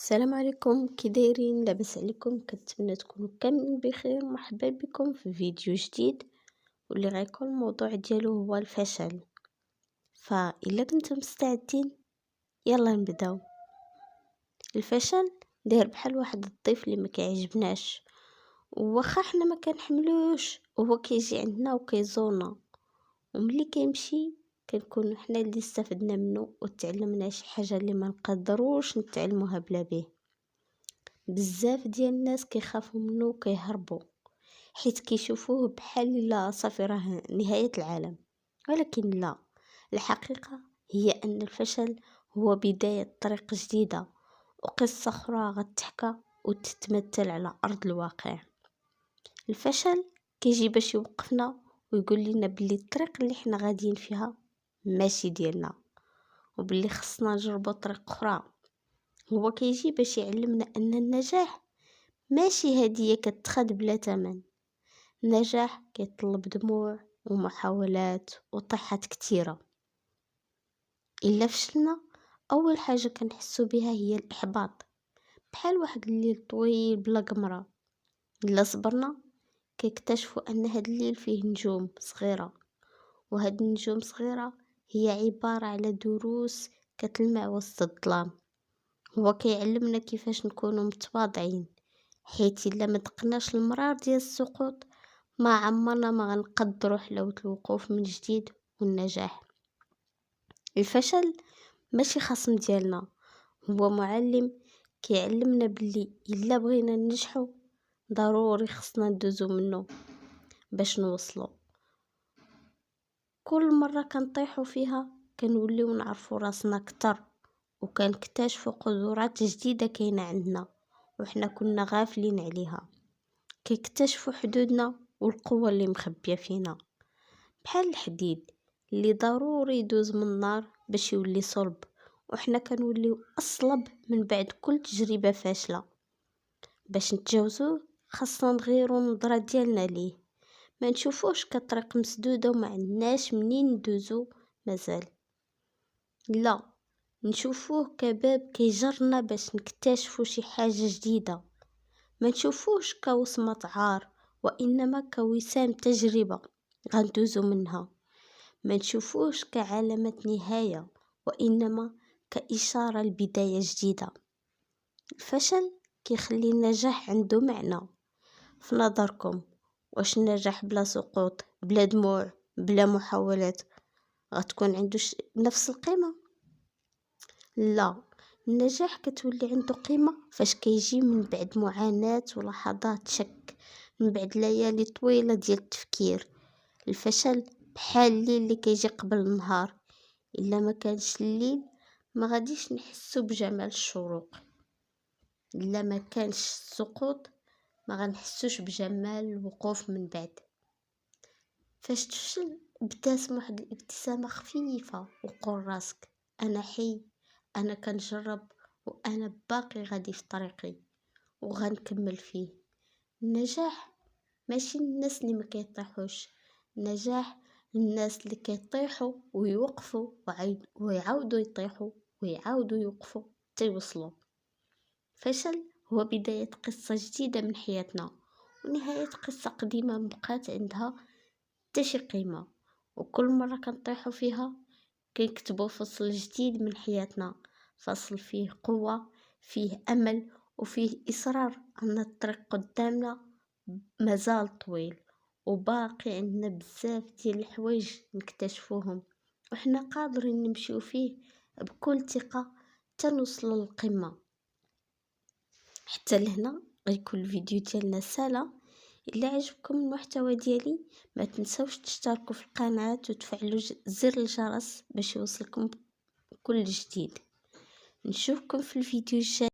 السلام عليكم، كي دايرين؟ لاباس عليكم؟ كنتمنى تكونوا كاملين بخير. مرحبا بكم في فيديو جديد واللي غيكون الموضوع ديالو هو الفشل. فإلا كنتم مستعدين يلا نبداو. الفشل داير بحال واحد الضيف اللي ما كيعجبناش، واخا حنا ما كنحملوش وهو كيجي عندنا وكيزورنا، وملي كيمشي كنكونوا حنا اللي استفدنا منه وتعلمنا شي حاجه اللي ما نقدروش نتعلموها بلا بيه. بزاف ديال الناس كيخافوا منه وكيهربوا حيت كيشوفوه بحال لا صافي راه نهاية العالم، ولكن لا، الحقيقة هي أن الفشل هو بداية طريق جديدة وقصة أخرى غتحكى وتتمثل على أرض الواقع. الفشل كيجي باش يوقفنا ويقول لنا بلي الطريق اللي حنا غاديين فيها ماشي ديالنا، وبلي خصنا نجربوا طريق أخرى. هو كيجي باش يعلمنا أن النجاح ماشي هدية كتخد بلا تمن. النجاح كيطلب دموع ومحاولات وطيحات كتيرة. إلا فشلنا أول حاجة كنحسو بها هي الإحباط، بحال واحد الليل طويل بلا قمرة. إلا صبرنا كيكتشفوا أن هاد الليل فيه نجوم صغيرة، وهاد النجوم صغيرة هي عبارة على دروس كتلمع وسط الظلام. هو كيعلمنا كيفاش نكونوا متواضعين، حيت الا ما دقناش المرار ديال السقوط ما عمرنا ما غنقدروا حلاوه الوقوف من جديد والنجاح. الفشل ماشي خصم ديالنا، هو معلم كيعلمنا بلي الا بغينا ننجحوا ضروري خصنا ندوزو منه باش نوصلوا. كل مره كنطيحوا فيها كنوليو نعرفوا راسنا اكتر وكنكتشفوا قدرات جديده كاينه عندنا وحنا كنا غافلين عليها. كيكتشفوا حدودنا والقوة اللي مخبية فينا، بحال الحديد اللي ضروري يدوز من النار باش يولي صلب، وحنا كنوليو أصلب من بعد كل تجربة فاشلة. باش نتجاوزوه خاصنا نغيرو النظرة ديالنا ليه، ما نشوفوش كطريق مسدودة وما عندناش منين ندوزو مازال، لا، نشوفوه كباب كيجرنا باش نكتشفو شي حاجة جديدة. ما نشوفوش كوصمة عار، وإنما كوسام تجربة غندوزو منها. ما نشوفوش كعلامة نهاية، وإنما كإشارة لبداية جديدة. الفشل كيخلي النجاح عنده معنى. في نظركم واش النجاح بلا سقوط بلا دموع بلا محاولات غتكون عنده نفس القيمة؟ لا، النجاح كتولي عنده قيمة فاش كيجي من بعد معاناة ولحظات شك، من بعد ليالي طويلة ديال التفكير. الفشل بحال الليل اللي كيجي قبل النهار، إلا ما كانش الليل ما غاديش نحسو بجمال الشروق، إلا ما كانش السقوط ما غنحسوش بجمال الوقوف من بعد. فاش تفشل ابتسم واحد الابتسامة خفيفة وقول راسك أنا حي، أنا كنجرب وأنا باقي غادي في طريقي وغنكمل فيه. النجاح ماشي الناس اللي ما كيطيحوش، النجاح الناس اللي كيطيحوا ويوقفوا ويعاودوا يطيحوا ويعاودوا يوقفوا حتى يوصلوا. فشل هو بداية قصة جديدة من حياتنا ونهاية قصة قديمة مبقات عندها حتى شي قيمة، وكل مرة كنطيحوا فيها كيكتبوا فصل جديد من حياتنا، فصل فيه قوة، فيه أمل، وفيه إصرار أن الطريق قدامنا مازال طويل وباقي عندنا بزاف ديال الحوايج نكتشفوهم، وحنا قادرين نمشيو فيه بكل ثقة تنوصل للقمة. حتى لهنا غيكون الفيديو ديالنا سالا. إلا عجبكم المحتوى ديالي ما تنسوش تشتركوا في القناة وتفعلوا زر الجرس باش يوصلكم كل جديد. نشوفكم في الفيديو الجاي.